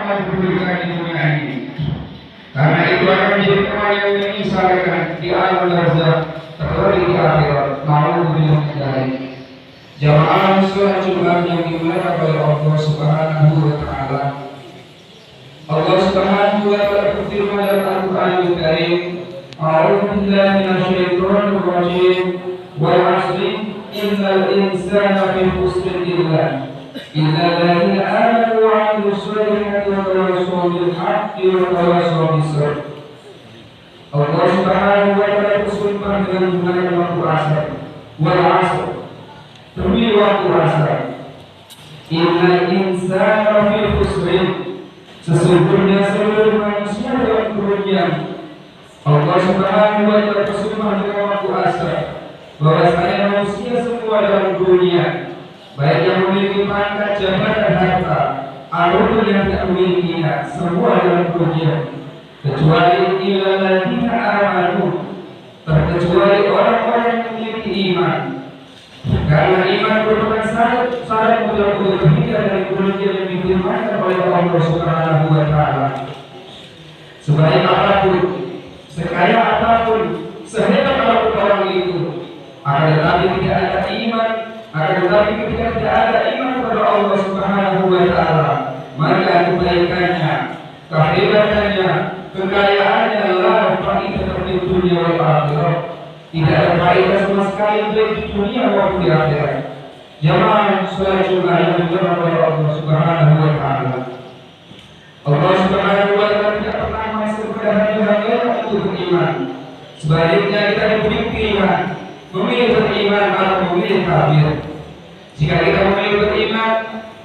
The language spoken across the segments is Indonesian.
akan diberikan di dunia ini. Karena itu akan menjadi teman yang menyesalkan di alam barzakh, terlebih di akhirat. Nauzubillah min dzalik. Jamaah sholat Jumat yang dimuliakan oleh Allah Subhanahu wa taala. Allah Subhanahu wa taala berfirman dalam Al-Qur'anul Karim, "A'udzu billahi minasyaitonir rajim. Wal 'ashri innal insana fi khusrin illa alladziina aamanu wa 'amilus shalihati wa tawassaw bil haqqi wa tawassaw bis sabr." Allah Subhanahu wa taala bersumpah dengan menggunakan waktu asar. Wal 'ashr, demi waktu asar. Innal insana fi khusrin, sesungguhnya seluruh manusia dalam kerugian. Allah Subhanahu wa taala bersumpah dengan waktu asar bahwasanya manusia semua dalam dunia, baik yang memiliki pangkat, jabatan, harta, ataupun yang tidak memilikinya, semua dalam kerugian. Kecuali illal ladzina amanu, terkecuali orang-orang yang memiliki iman. Karena iman merupakan syarat betul-betul terhindar dari kerugian yang difirmankan oleh Allah Subhanahu wa taala. Sebaik apapun, sekaya apapun, sehebat apapun orang itu, akan tetapi tidak ada iman, akan tetapi ketika tidak ada iman kepada Allah Subhanahu wa taala, maka kebaikannya, kehebatannya, kekayaannya la fa'idah di dunia wal akhirah. Tidak ada faedah sama sekali baik di dunia maupun di akhirat. Jamaah sholat Jumat yang dimuliakan oleh Allah Subhanahu wa taala. Allah Subhanahu wa taala tidak pernah memaksa kepada hamba-Nya untuk beriman. Sebaliknya kita diberi pilihan memilih beriman atau memilih kafir. Jika kita memilih beriman,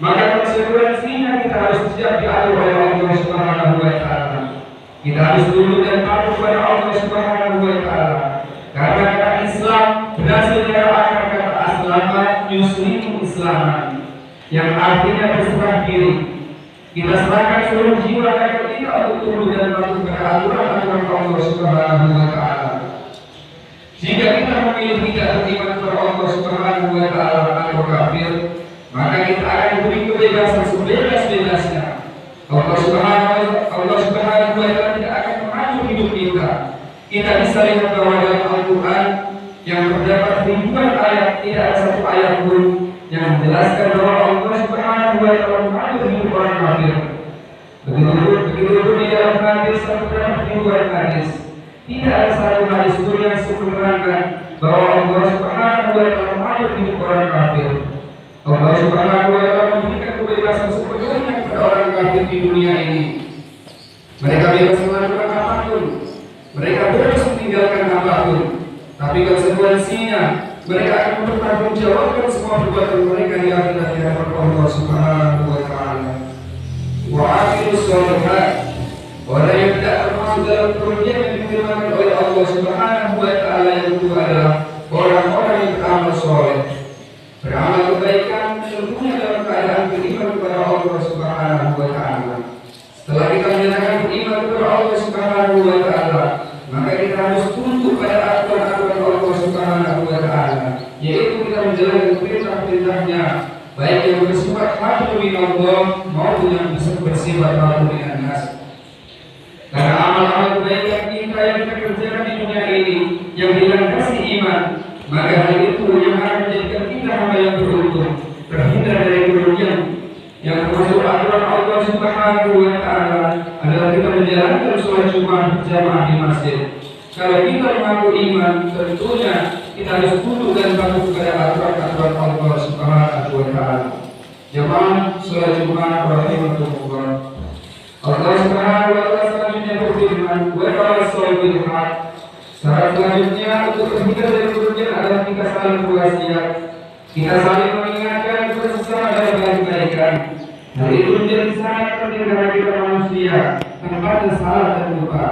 maka konsekuensinya kita harus siap diatur oleh Allah Subhanahu wa taala. Kita harus tunduk dan patuh kepada Allah Subhanahu wa taala. Karena kata Islam berasal dari akar kata aslama yuslimu islaman, yang artinya berserah diri. Kita serahkan seluruh jiwa dan kita untuk tunduk dan patuh kepada aturan-aturan Allah Subhanahu wa taala. Jika kita memilih tidak beriman kepada Allah Subhanahu wa taala atau kafir, maka kita akan diberi kebebasan sebebas-bebasnya. Allah Subhanahu wa taala tidak akan mengatur hidup kita. Kita bisa lihat bahwa dalam Al-Quran yang terdapat ribuan ayat, tidak ada satu ayat pun yang menjelaskan bahwa Allah Subhanahu wa taala mengatur hidup orang kafir. Begitu pun di dalam hadis terdapat ribuan hadis. Tidak ada satu hadis pun yang menerangkan bahwa Allah Subhanahu wa taala mengatur hidup orang kafir. Allah Subhanahu wa taala memberikan kebebasan sepenuhnya kepada orang kafir di dunia ini. Mereka bebas melakukan apapun, mereka bebas meninggalkan apapun, tapi konsekuensinya mereka akan mempertanggungjawabkan semua perbuatan mereka di akhirat di hadapan Allah Subhanahu wa taala. Wa aqimus sholihat, orang yang tidak termasuk dalam kerugian yang difirmankan oleh Allah Subhanahu wa taala yang itu adalah orang-orang yang beramal soleh, beramal kebaikan tentunya dalam keadaan beriman kepada Allah Subhanahu wa taala. Setelah kita menyatakan beriman kepada Allah Subhanahu wa taala, maka kita harus tunduk pada aturan-aturan Allah Subhanahu wa taala, yaitu kita menjalankan perintah-perintahnya, baik yang bersifat hablum minallah maupun yang bersifat hablum minan nas. Karena amal-amal kebaikan kita yang kita kerjakan di dunia ini yang dilandasi iman, maka hal itu yang akan menjadikan kita hamba yang beruntung, terhindar dari kerugian. Yang termasuk aturan Allah Subhanahu wa taala adalah kita menjalankan sholat Jumat berjamaah di masjid. Kalau kita mengaku iman, tentunya kita harus tunduk dan patuh kepada aturan-aturan Allah Subhanahu wa taala. Jamaah sholat Jumat rahimahullah. Allah Subhanahu wa taala selanjutnya berfirman, "Wa tawassaw bil haqq." Syarat selanjutnya untuk terhindar dari kerugian adalah kita saling berwasiat. Kita saling mengingatkan kepada sesama dalam kebaikan. Hal itu menjadi sangat penting karena kita manusia, tempatnya salah dan lupa.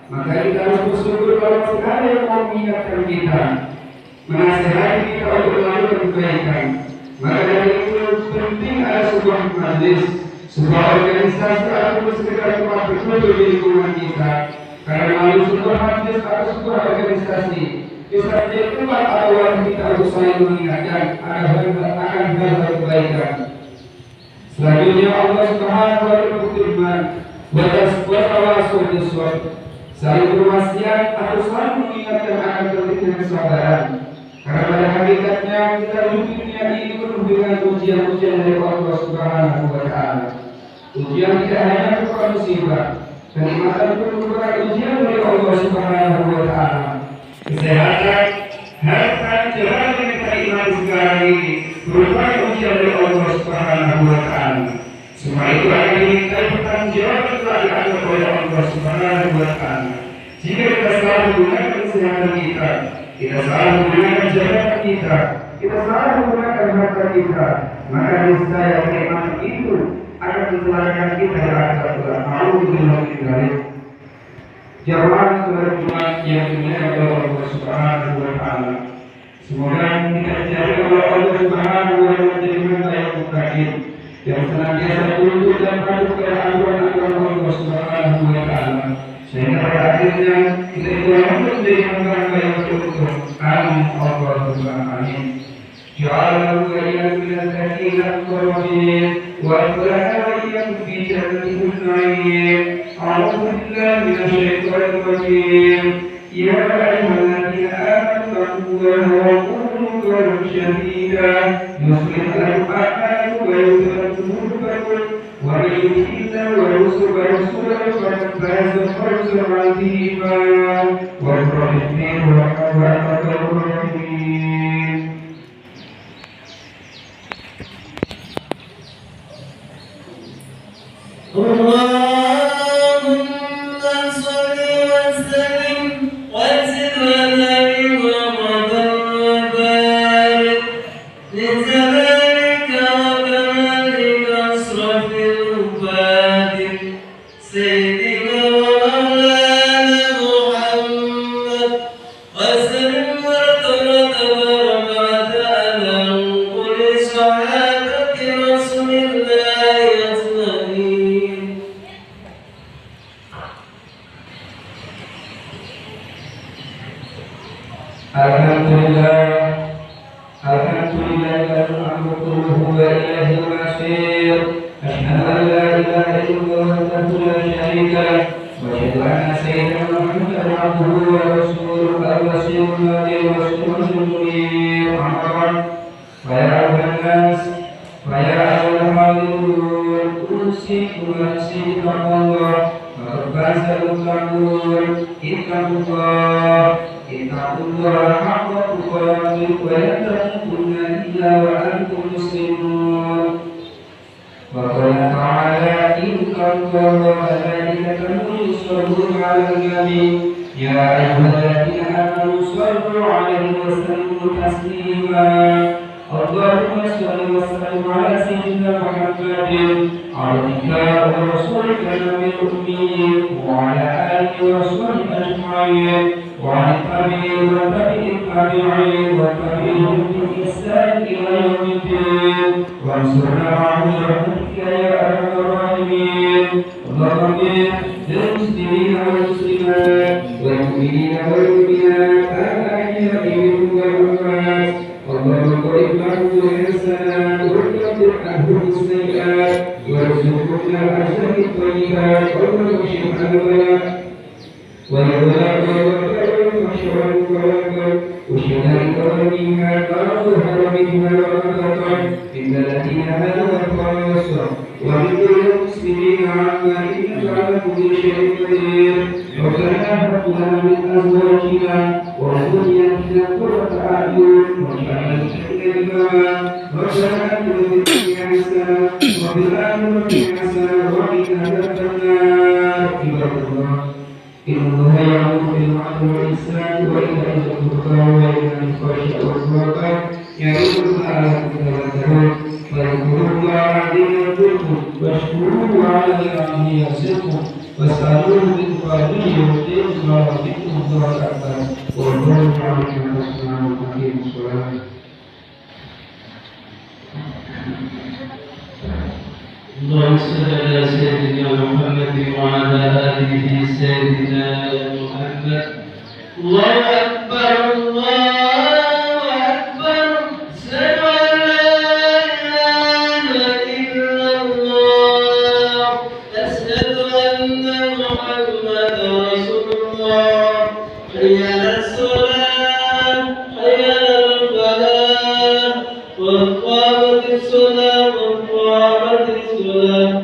Maka kita harus bersyukur kalau masih ada yang mau mengingatkan kita, menasihati kita untuk melakukan kebaikan. Maka dari itu penting ada sebuah majlis, sebuah organisasi ataupun sekedar tempat berkumpul di lingkungan kita. Karena melalui sebuah majlis atau sebuah organisasi bisa menjadi tempat atau wadah kita untuk saling mengingatkan akan hal-hal kebaikan. Selanjutnya Allah Subhanahu wa taala berfirman, Watawasau bisabr, saling berwasiat atau saling mengingatkan akan pentingnya kesabaran. Karena pada hakikatnya kita hidup di dunia ini penuh dengan ujian-ujian dari Allah Subhanahu wa Ta'ala. Ujian tidak hanya berupa musibah, kenikmatan pun merupakan ujian dari Allah Subhanahu wa Ta'ala. Kesehatan, harta, jalan yang kita nikmati sekarang ini merupakan ujian dari Allah Subhanahu wa Ta'ala. Semua itu akan dimintai pertanggungjawaban telah diatur oleh Allah Subhanahu wa Ta'ala. Jika kita selalu menggunakan kesehatan kita selalu menggunakan jabatan kita selalu menggunakan harta kita, maka niscaya kenikmatan itu akan mencelakakan kita di akhirat kelak. Alhamdulillah. Jamaah saudara Jumat yang dimuliakan oleh Allah Subhanahu wa Ta'ala. Semoga kita dijadikan oleh Allah Subhanahu wa Ta'ala menjadi hamba yang muttaqin, yang senantiasa tunduk dan patuh kepada aturan-aturan Allah Subhanahu wa Ta'ala, sehingga pada akhirnya kita dijalankan menjadi hamba yang beruntung. Amin Allahumma amin. Ja'alna wa iyyakum minal ladzina al-muqarrabin wa adkhilna wa iyyakum fi jannatin na'im. A'udzu billahi minasy syaithanir rajim. Ya ayyuhalladzina amanu taqullaha wa qulu qawlan sadida yuslih lakum a'malakum wa yaghfir lakum dhunubakum wa man yuti' ورسوله فقد فاز فوزا عظيما والرحمن وأرحم الراحمين. اللهم صل على سيدنا محمد وعلى آله سيدنا محمد. الله أكبر الله أكبر. أشهد أن لا إله إلا الله. أشهد أن محمدا رسول الله حي على الصلاة حي على الفلاح قد قامت الصلاة قد قامت الصلاة